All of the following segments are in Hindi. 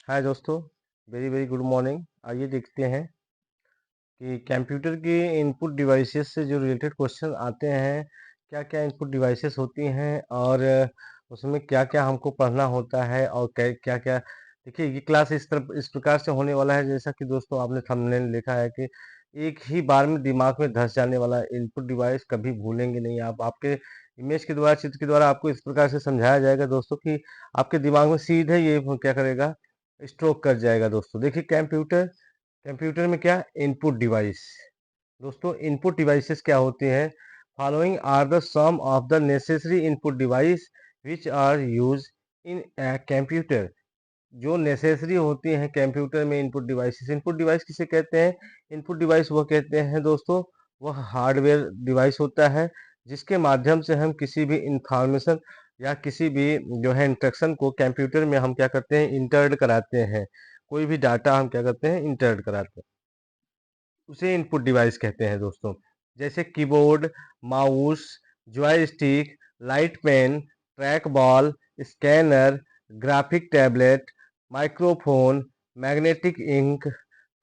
हाय दोस्तों, वेरी वेरी गुड मॉर्निंग। आइए देखते हैं कि कंप्यूटर की इनपुट डिवाइसेस से जो रिलेटेड क्वेश्चन आते हैं, क्या क्या इनपुट डिवाइसेस होती हैं और उसमें क्या क्या हमको पढ़ना होता है और क्या क्या। देखिए, ये क्लास इस प्रकार से होने वाला है, जैसा कि दोस्तों आपने थंबनेल लिखा है कि एक ही बार में दिमाग में धंस जाने वाला इनपुट डिवाइस कभी भूलेंगे नहीं आप। आपके इमेज के द्वारा, चित्र के द्वारा आपको इस प्रकार से समझाया जाएगा दोस्तों कि आपके दिमाग में सीधे ये क्या करेगा, स्ट्रोक कर जाएगा। दोस्तों देखिए, कंप्यूटर कंप्यूटर में क्या इनपुट डिवाइस। दोस्तों इनपुट डिवाइसेस क्या होते हैं? Following are the some of the necessary input device which are use in a computer. जो नेसेसरी होती हैं कंप्यूटर में इनपुट डिवाइसेस। इनपुट डिवाइस किसे कहते हैं? इनपुट डिवाइस वो कहते हैं दोस्तों, वह हार्डवेयर डिवाइस होता है जिसके माध्यम से हम किसी भी इंफॉर्मेशन या किसी भी जो है इंस्ट्रक्शन को कंप्यूटर में हम क्या करते हैं, इंटर्ड कराते हैं। कोई भी डाटा हम क्या करते हैं, इंटर्ड कराते हैं, उसे इनपुट डिवाइस कहते हैं दोस्तों। जैसे keyboard, mouse, joystick, light pen, track ball, scanner, graphic tablet, microphone, magnetic ink,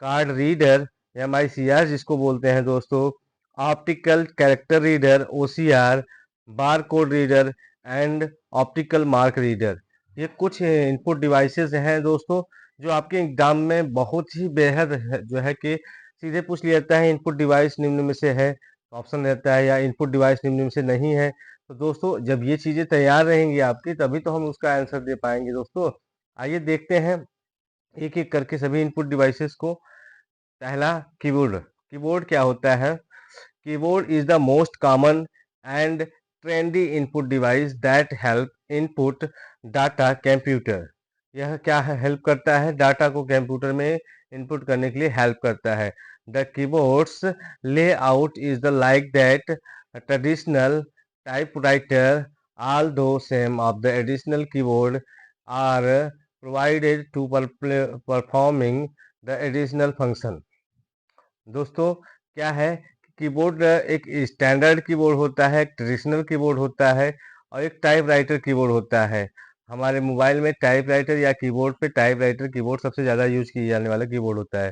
card reader, MICR जिसको बोलते हैं दोस्तों, optical character reader OCR, bar code reader and optical mark reader. ये कुछ इनपुट डिवाइसेस हैं दोस्तों, जो आपके एग्जाम में बहुत ही बेहद जो है कि सीधे पूछ लिया जाता है इनपुट डिवाइस निम्न में से है, तो ऑप्शन रहता है, या इनपुट डिवाइस निम्न में से नहीं है। तो दोस्तों जब ये चीजें तैयार रहेंगी आपकी, तभी तो हम उसका आंसर दे पाएंगे दोस्तों। आइए देखते हैं एक एक करके सभी इनपुट डिवाइसेस को। पहला, कीबोर्ड। कीबोर्ड क्या होता है? Keyboard is the most common and trendy input device that help input data computer. यह क्या है, हेल्प करता है, डाटा को कंप्यूटर में इनपुट करने के लिए हेल्प करता है। The keyboards layout is the like that traditional typewriter, although some of the additional keyboard are provided to performing the additional function। दोस्तों क्या है, कीबोर्ड एक स्टैंडर्ड कीबोर्ड होता है, एक ट्रेडिशनल कीबोर्ड होता है और एक टाइपराइटर कीबोर्ड होता है। हमारे मोबाइल में टाइपराइटर या कीबोर्ड पे टाइपराइटर कीबोर्ड सबसे ज़्यादा यूज किए जाने वाला कीबोर्ड होता है।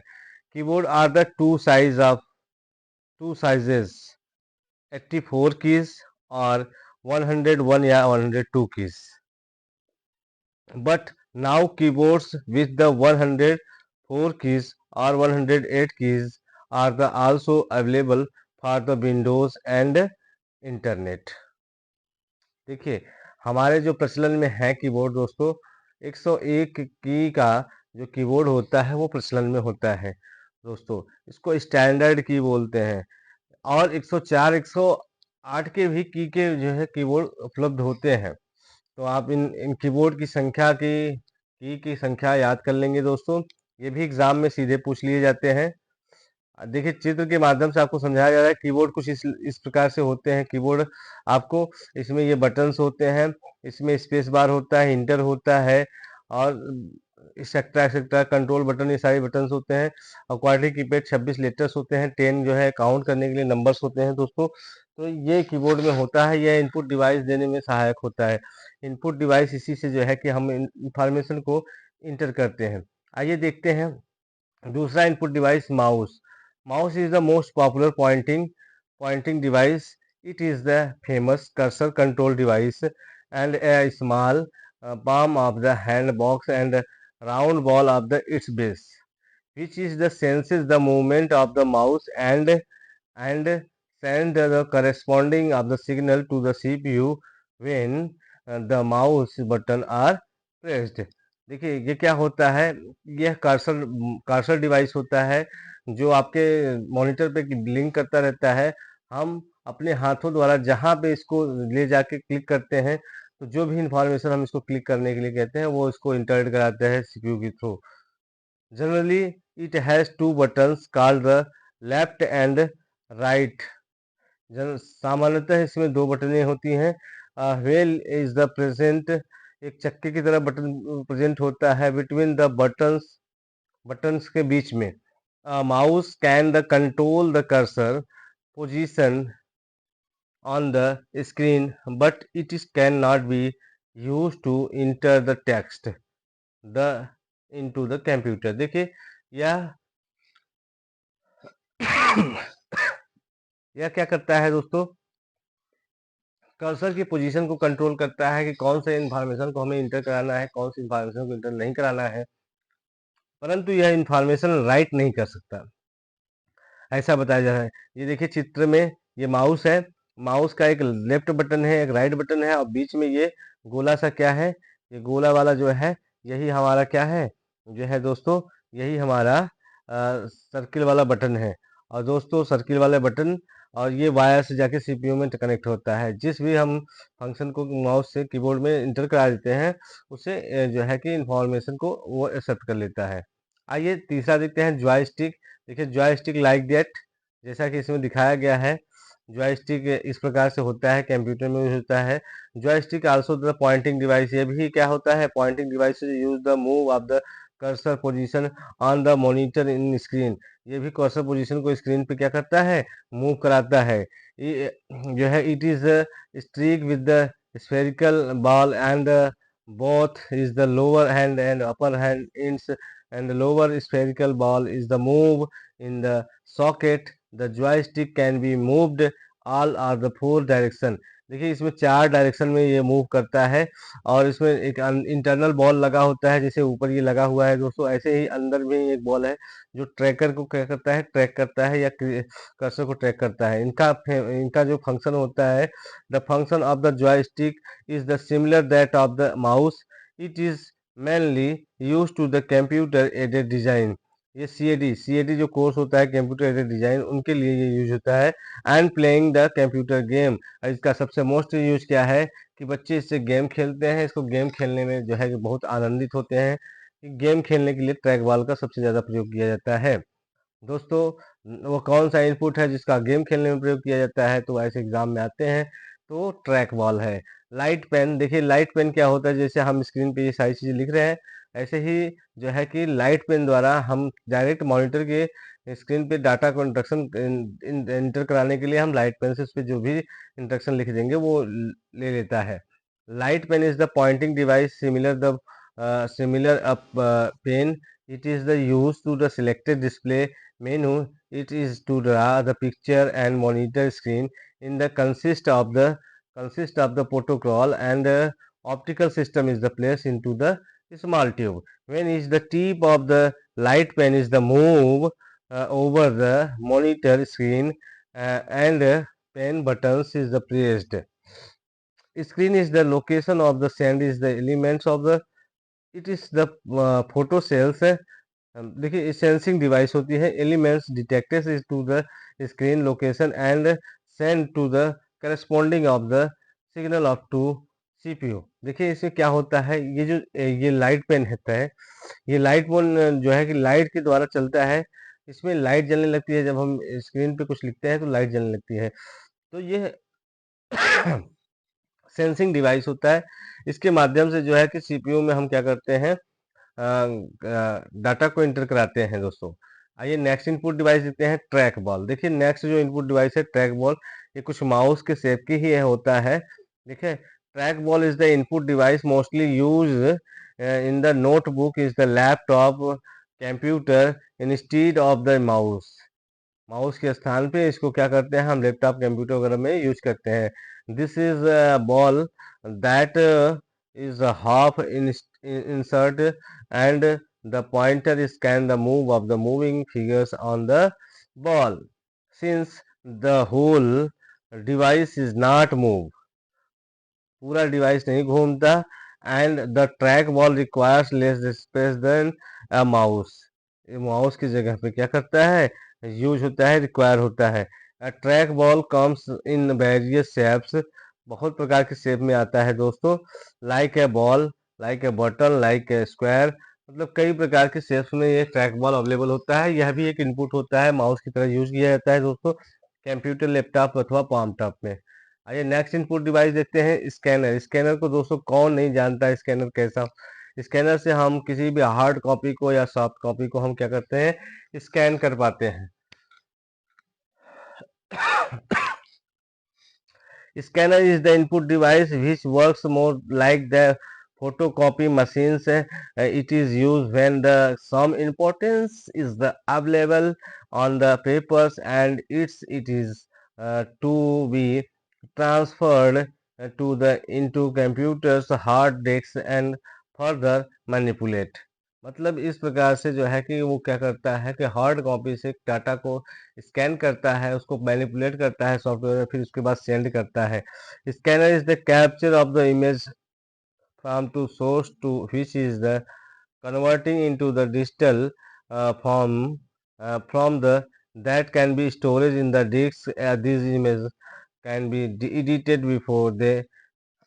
Keyboard are the two sizes, 84 keys और 101 या 102 keys. But now keyboards with the 104 keys or 108 keys are also available for the Windows and Internet। देखिए, हमारे जो प्रचलन में है कीबोर्ड दोस्तों, 101 की का जो कीबोर्ड होता है वो प्रचलन में होता है दोस्तों। इसको स्टैंडर्ड की बोलते हैं। और 104 108 के भी के जो है कीबोर्ड उपलब्ध होते हैं। तो आप इन कीबोर्ड की संख्या की संख्या याद कर लेंगे दोस्तों। ये भी एग्जाम में सीधे पूछ लिए जाते हैं। देखिए, चित्र के माध्यम से आपको समझाया जा रहा है। कीबोर्ड कुछ इस प्रकार से होते हैं कीबोर्ड आपको। इसमें ये बटन्स होते हैं, इसमें स्पेस बार होता है, इंटर होता है और एक्सेट्रा एक्सेट्रा, कंट्रोल बटन, ये सारे बटन्स होते हैं। और क्वाड्रेटिक कीपैड 26 लेटर्स होते हैं, 10 जो है काउंट करने के लिए नंबर्स होते हैं दोस्तों। तो ये कीबोर्ड में होता है, यह इनपुट डिवाइस देने में सहायक होता है। इनपुट डिवाइस इसी से जो है कि हम इंफॉर्मेशन को इंटर करते हैं। आइए देखते हैं दूसरा input device, mouse. Mouse is the most popular pointing device. It is the famous cursor control device and a small palm of the hand box and round ball of its base, which is the senses the movement of the mouse and send the corresponding of the signal to the CPU when the mouse button are pressed। देखिए, ये क्या होता है, यह कर्सर कर्सर डिवाइस होता है जो आपके मॉनिटर पे ब्लिंक करता रहता है। हम अपने हाथों द्वारा जहाँ पे इसको ले जाके क्लिक करते हैं, तो जो भी इंफॉर्मेशन हम इसको क्लिक करने के लिए कहते हैं वो इसको इंटरप्ट कराते हैं सीपीयू के through. Generally, it has two buttons called the left and right। सामान्यतः इसमें दो बटनें होती हैं। व्हेल इज द प्रेजेंट, एक चक्के की तरह बटन प्रेजेंट होता है बिटवीन द बटन्स के बीच में। Mouse can the control the cursor position on the screen, but it is cannot be used to enter the text, the into the computer. देखिए यह यह क्या करता है दोस्तों, कर्सर की पोजीशन को कंट्रोल करता है कि कौन से इंफॉर्मेशन को हमें इंटर कराना है, कौन सी इंफॉर्मेशन को इंटर नहीं कराना है, परंतु यह इंफॉर्मेशन राइट नहीं कर सकता, ऐसा बताया जा रहा है। ये देखिए चित्र में ये माउस है, माउस का एक लेफ्ट बटन है, एक राइट बटन है, और बीच में ये गोला सा क्या है, ये गोला वाला जो है यही हमारा क्या है, जो है दोस्तों यही हमारा सर्किल वाला बटन है। और दोस्तों सर्किल वाले बटन और ये वायर से जाके सीपीयू में कनेक्ट होता है। जिस भी हम फंक्शन को माउस से कीबोर्ड में इंटर करा देते हैं उसे जो है कि इंफॉर्मेशन को वो एक्सेप्ट कर लेता है। आइए तीसरा देखते हैं, जॉयस्टिक। देखिए जॉयस्टिक लाइक दैट, जैसा कि इसमें दिखाया गया है, जॉयस्टिक इस प्रकार से होता है, कंप्यूटर में यूज होता है। Joystick also the pointing device, ये भी क्या होता है, pointing device use the move of the cursor position on the monitor in screen. ये भी कर्सर पोजीशन को स्क्रीन पे क्या करता है, मूव कराता है। ये जो है it is streak with the spherical ball and both is the lower hand and upper hand ends, and the lower spherical ball is the move in the socket. The joystick can be moved all or the four direction। देखिए इसमें 4 डायरेक्शन में ये मूव करता है, और इसमें एक इंटरनल बॉल लगा होता है, जैसे ऊपर ये लगा हुआ है दोस्तों, ऐसे ही अंदर में एक बॉल है जो ट्रैकर को क्या करता है, ट्रैक करता है या कर्सर को ट्रैक करता है। इनका जो फंक्शन होता है, the function of the joystick is the similar that of the mouse. It is mainly used to the computer aided design। ये CAD जो कोर्स होता है कंप्यूटर एडेड डिजाइन, उनके लिए ये यूज होता है। And playing the computer game, इसका सबसे मोस्ट यूज क्या है कि बच्चे इससे गेम खेलते हैं, इसको गेम खेलने में जो है कि बहुत आनंदित होते हैं। गेम खेलने के लिए ट्रैक बॉल का सबसे ज्यादा प्रयोग किया जाता है दोस्तों। वो कौन सा इनपुट है जिसका गेम खेलने में प्रयोग किया जाता है, तो ऐसे एग्जाम में आते हैं, तो ट्रैक बॉल है। लाइट पेन, देखिए लाइट पेन क्या होता है, जैसे हम स्क्रीन पे ये सारी चीजें लिख रहे हैं, ऐसे ही जो है कि लाइट पेन द्वारा हम डायरेक्ट मॉनिटर के स्क्रीन पे डाटा को इंस्ट्रक्शन इंटर कराने के लिए हम लाइट पेन से उस पर जो भी इंस्ट्रक्शन लिख देंगे वो ले लेता है। Light pen is the pointing device similar pen. It is the use to the selected display menu. It is to draw the picture and monitor screen in the consist of the protocol, and the optical system is the place into the small tube. When is the tip of the light pen is the move over the monitor screen, and pen buttons is the pressed. Screen is the location of the send is the elements of the, it is the photo cells। देखिए सेंसिंग डिवाइस होती है, elements detected is to the screen location and send to the corresponding of the signal of to CPU. देखिए इसमें क्या होता है, ये जो ये लाइट पेन होता है, ये लाइट पेन जो है कि लाइट के द्वारा चलता है। इसमें लाइट जलने लगती है, जब हम स्क्रीन पे कुछ लिखते हैं तो लाइट जलने लगती है, तो ये सेंसिंग डिवाइस होता है। इसके माध्यम से जो है कि सीपीयू में हम क्या करते हैं, डाटा को इंटर कराते हैं दोस्तों। आइए नेक्स्ट इनपुट डिवाइस देखते हैं, ट्रैक बॉल। देखिए नेक्स्ट जो इनपुट डिवाइस है ट्रैक बॉल, ये कुछ माउस के शेप की ही होता है। देखिए track ball is the input device mostly use in the notebook is the laptop computer instead of the mouse. Mouse के स्थान पे इसको क्या करते हैं, हम लैपटॉप कंप्यूटर वगैरह में यूज करते हैं। This is ball that is a half insert, and the pointer scan the move of the moving figures on the ball. Since the whole device is not move, पूरा डिवाइस नहीं घूमता, and the track ball requires less space than a mouse. Mouse की जगह पे क्या करता है, यूज होता है, रिक्वायर होता है। Track ball comes in various shapes, बहुत प्रकार के शेप में आता है दोस्तों। Like a ball, like a button, like a square, मतलब कई प्रकार के शेप्स में ये ट्रैक बॉल अवेलेबल होता है। यह भी एक इनपुट होता है, माउस की तरह यूज किया जाता है दोस्तों कंप्यूटर, लैपटॉप अथवा पाम टॉप में। आइए नेक्स्ट इनपुट डिवाइस देखते हैं, स्कैनर। स्कैनर को दोस्तों कौन नहीं जानता है, स्कैनर कैसा, स्कैनर से हम किसी भी हार्ड कॉपी को या सॉफ्ट कॉपी को हम क्या करते हैं, स्कैन कर पाते हैं। Scanner is the input device which works more like the photocopy machines. It is used when the some importance is the available on the papers, and it is to be transferred to the into computers hard disks and further manipulate. मतलब इस प्रकार से जो है कि वो क्या करता है कि हार्ड कॉपी से डाटा को स्कैन करता है, उसको मैनिपुलेट करता है सॉफ्टवेयर में, फिर उसके बाद सेंड करता है। Scanner is the capture of the image from to source to which is the converting into the digital form from the that can be storage in the disk. These images can be edited before they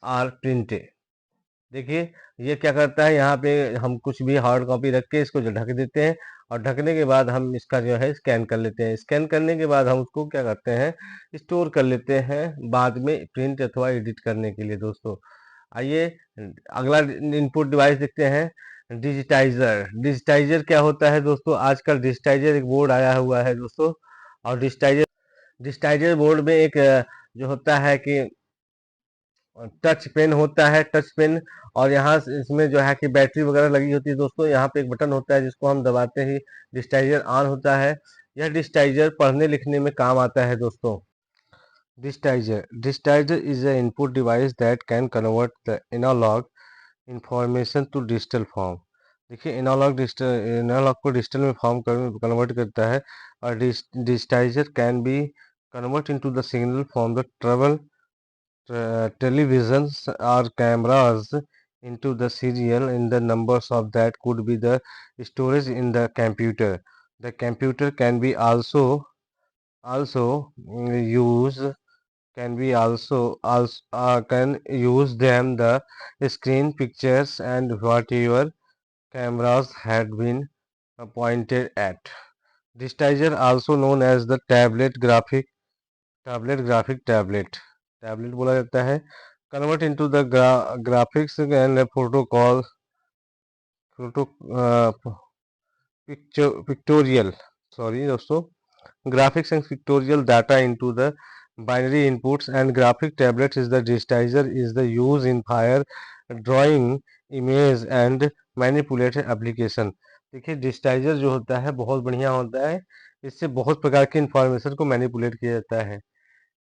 are printed. देखिए ये क्या करता है, यहाँ पे हम कुछ भी हार्ड कॉपी रख के इसको जो ढक देते हैं, और ढकने के बाद हम इसका जो है स्कैन कर लेते हैं। स्कैन करने के बाद हम उसको क्या करते हैं, स्टोर कर लेते हैं बाद में प्रिंट अथवा एडिट करने के लिए। दोस्तों आइए अगला इनपुट डिवाइस देखते हैं, डिजिटाइजर। डिजिटाइजर क्या होता है दोस्तों, आजकल डिजिटाइजर एक बोर्ड आया हुआ है दोस्तों, और डिजिटाइजर बोर्ड में एक जो होता है कि टच पेन होता है, टच पेन, और यहाँ इसमें जो है कि बैटरी वगैरह लगी होती है दोस्तों। यहाँ पे एक बटन होता है जिसको हम दबाते ही डिजिटाइजर ऑन होता है। यह डिजिटाइजर पढ़ने लिखने में काम आता है दोस्तों। Digitizer is a input device that can convert the analog information to digital form. देखिए एनालॉग को डिजिटल में फॉर्म कन्वर्ट करता है, और digitizer can be convert into the signal from the travel televisions or cameras into the serial in the numbers of that could be the storage in the computer. The computer can be also use can be also can use them the screen pictures and whatever cameras had been pointed at. Digitizer also known as the tablet बोला जाता है। Convert into the graphics and protocol pictorial sorry दोस्तों graphics and pictorial data into the binary inputs, and graphic tablets is the digitizer is the use in fire drawing image and manipulate application। देखिए डिजिटाइजर जो होता है बहुत बढ़िया होता है, इससे बहुत प्रकार की इंफॉर्मेशन को मैनिपुलेट किया जाता है।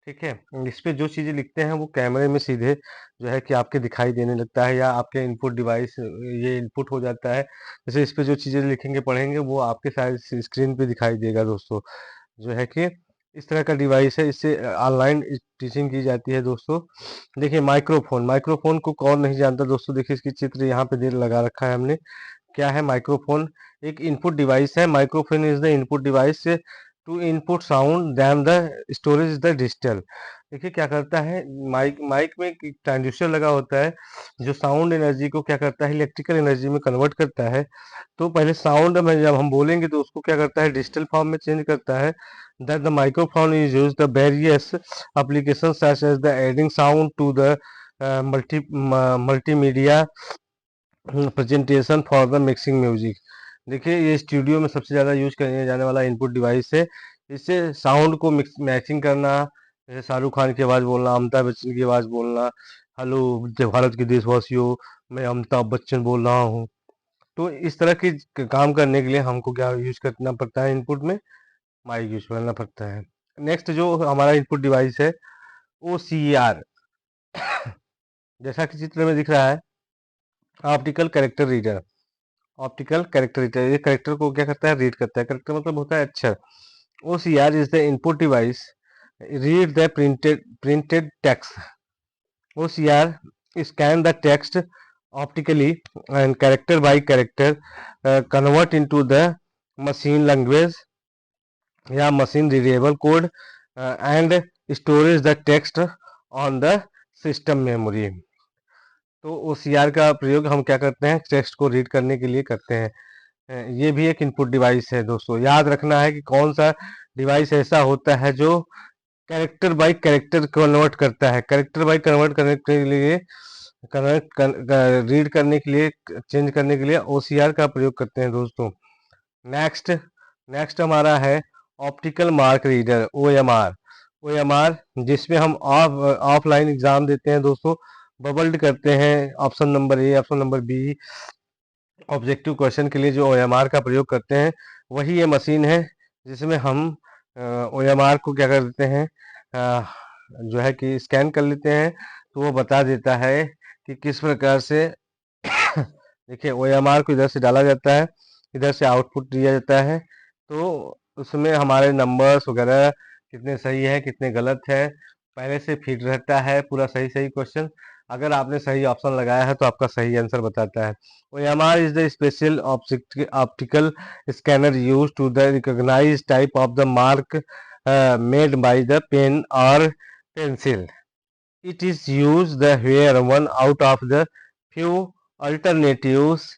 ठीक है, इस पे जो चीज़ें लिखते हैं वो कैमरे में सीधे जो है कि आपके दिखाई देने लगता है, या आपके इनपुट डिवाइस ये इनपुट हो जाता है। जैसे इस पे जो चीज़ें लिखेंगे पढ़ेंगे वो आपके शायद स्क्रीन पे दिखाई देगा दोस्तों। जो है कि इस तरह का डिवाइस है, इससे ऑनलाइन टीचिंग की जाती है दोस्तों। देखिए माइक्रोफोन, माइक्रोफोन को कौन नहीं जानता दोस्तों। देखिए इसकी चित्र यहाँ पे दे लगा रखा है हमने। क्या है माइक्रोफोन, एक इनपुट डिवाइस है। Microphone is the input device to input sound than the storage is the digital. देखिए क्या करता है, माइक में एक ट्रांजिस्टर लगा होता है जो साउंड एनर्जी को क्या करता है, इलेक्ट्रिकल एनर्जी में कन्वर्ट करता है। तो पहले साउंड में जब हम बोलेंगे तो उसको क्या करता है, डिजिटल फॉर्म में चेंज करता है। That the microphone is use the various application such as the adding sound to the multimedia presentation for the mixing music. देखिए ये स्टूडियो में सबसे ज़्यादा यूज करने जाने वाला इनपुट डिवाइस है। इससे साउंड को मैचिंग करना, जैसे शाहरुख खान की आवाज़ बोलना, अमिताभ बच्चन की आवाज़ बोलना, हेलो भारत के देशवासियों मैं अमिताभ बच्चन बोल रहा हूँ। तो इस तरह के काम करने के लिए हमको क्या यूज करना पड़ता है, इनपुट में माइक यूज करना पड़ता है। नेक्स्ट जो हमारा इनपुट डिवाइस है OCR, जैसा कि चित्र में दिख रहा है optical character reader. Optical character reader ये कैरेक्टर को क्या करता है, रीड करता है। कैरेक्टर मतलब होता है अक्षर। OCR is the input device read the printed text. OCR scan the text optically and character by character convert into the machine language या machine readable code and storage the text on the system memory। तो OCR का प्रयोग हम क्या करते हैं, टेक्स्ट को रीड करने के लिए करते हैं। ये भी एक इनपुट डिवाइस है दोस्तों। याद रखना है कि कौन सा डिवाइस ऐसा होता है जो कैरेक्टर बाय कैरेक्टर कन्वर्ट करता है। कैरेक्टर बाय कन्वर्ट करने के लिए रीड करने के लिए, चेंज करने के लिए OCR का प्रयोग करते हैं दोस्तों। नेक्स्ट हमारा है ऑप्टिकल मार्क रीडर OMR। जिसमें हम ऑफलाइन एग्जाम देते हैं दोस्तों, बबल्ड करते हैं, option number A, option number B, objective question के लिए जो OMR का प्रयोग करते हैं, वही ये मशीन है जिसमें हम OMR को क्या कर देते हैं, जो है कि स्कैन कर लेते हैं, तो वो बता देता है कि किस प्रकार से देखिए OMR को इधर से डाला जाता है, इधर से आउटपुट दिया जाता है, तो उसमें हमारे नंबर्स वगैरह कितने सही है कितने गलत है पहले से फीड रहता है, पूरा सही सही क्वेश्चन। अगर आपने सही ऑप्शन लगाया है तो आपका सही आंसर बताता है। OMR is the special optical scanner used to the recognize type of the mark made by the pen or pencil. It is used the where one out of the few alternatives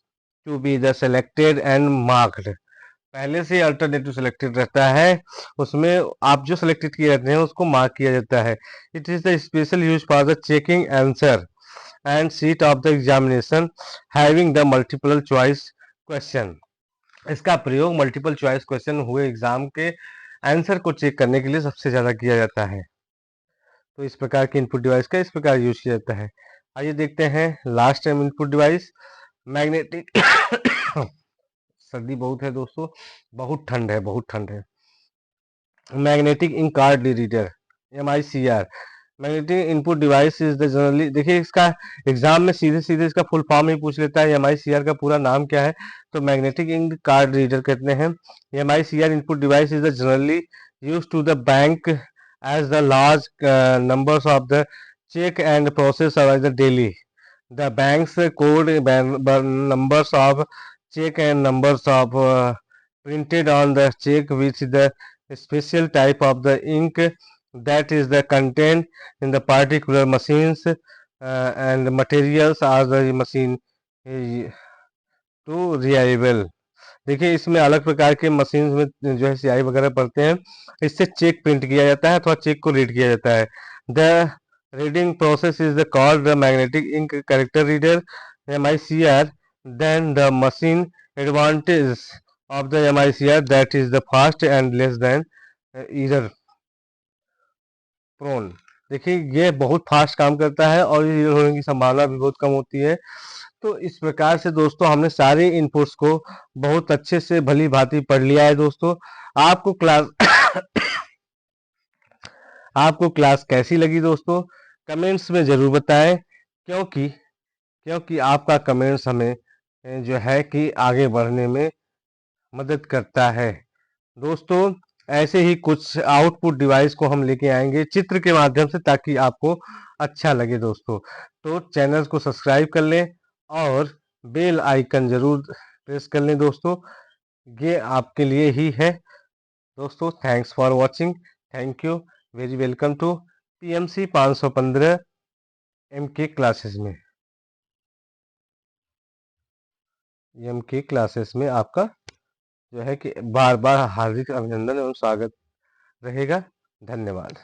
to be the selected and marked. पहले से अल्टरनेटिव सिलेक्टेड रहता है, उसमें आप जो सिलेक्टेड किए रहते हैं उसको मार्क किया जाता है। It is the special use for the checking answer and seat of the examination having the multiple choice question. इसका प्रयोग मल्टीपल चॉइस क्वेश्चन हुए एग्जाम के आंसर को चेक करने के लिए सबसे ज्यादा किया जाता है। तो इस प्रकार के इनपुट डिवाइस का इस प्रकार यूज किया जाता है। आइए देखते हैं last time input device magnetic सर्दी बहुत है दोस्तों, बहुत ठंड है, बहुत ठंड है। Magnetic ink card reader, MICR, magnetic input device is the generally, देखिए इसका एग्जाम में सीधे सीधे इसका फुल फॉर्म ही पूछ लेता है, MICR का पूरा नाम क्या है, तो मैग्नेटिक इंक कार्ड रीडर कहते हैं। MICR input device is the generally use to the bank as the large numbers of the check and process are the daily. The bank's code numbers of check and numbers of printed on the check with the special type of the ink that is the content in the particular machines and materials are the machine to reliable. देखिए इसमें अलग प्रकार के मशीन में जो है स्याही वगैरह पड़ते हैं, इससे चेक प्रिंट किया जाता है अथवा चेक को रीड किया जाता है। The reading process is the called the magnetic ink character reader, MICR। Then the machine advantage of the MICR that is the fast and less than error prone. देखिए ये बहुत फास्ट काम करता है और एरर होने की संभावना भी बहुत कम होती है। तो इस प्रकार से दोस्तों हमने सारे इनपुट्स को बहुत अच्छे से भली भांति पढ़ लिया है दोस्तों। आपको क्लास आपको क्लास कैसी लगी दोस्तों, कमेंट्स में जरूर बताएं, क्योंकि क्योंकि आपका कमेंट्स हमें जो है कि आगे बढ़ने में मदद करता है दोस्तों। ऐसे ही कुछ आउटपुट डिवाइस को हम लेके आएंगे चित्र के माध्यम से, ताकि आपको अच्छा लगे दोस्तों। तो चैनल को सब्सक्राइब कर लें और बेल आइकन जरूर प्रेस कर लें दोस्तों, ये आपके लिए ही है दोस्तों। Thanks for watching, thank you, very welcome to PMC 515 MK classes में। MK क्लासेस में आपका जो है कि बार बार हार्दिक अभिनंदन एवं स्वागत रहेगा। धन्यवाद।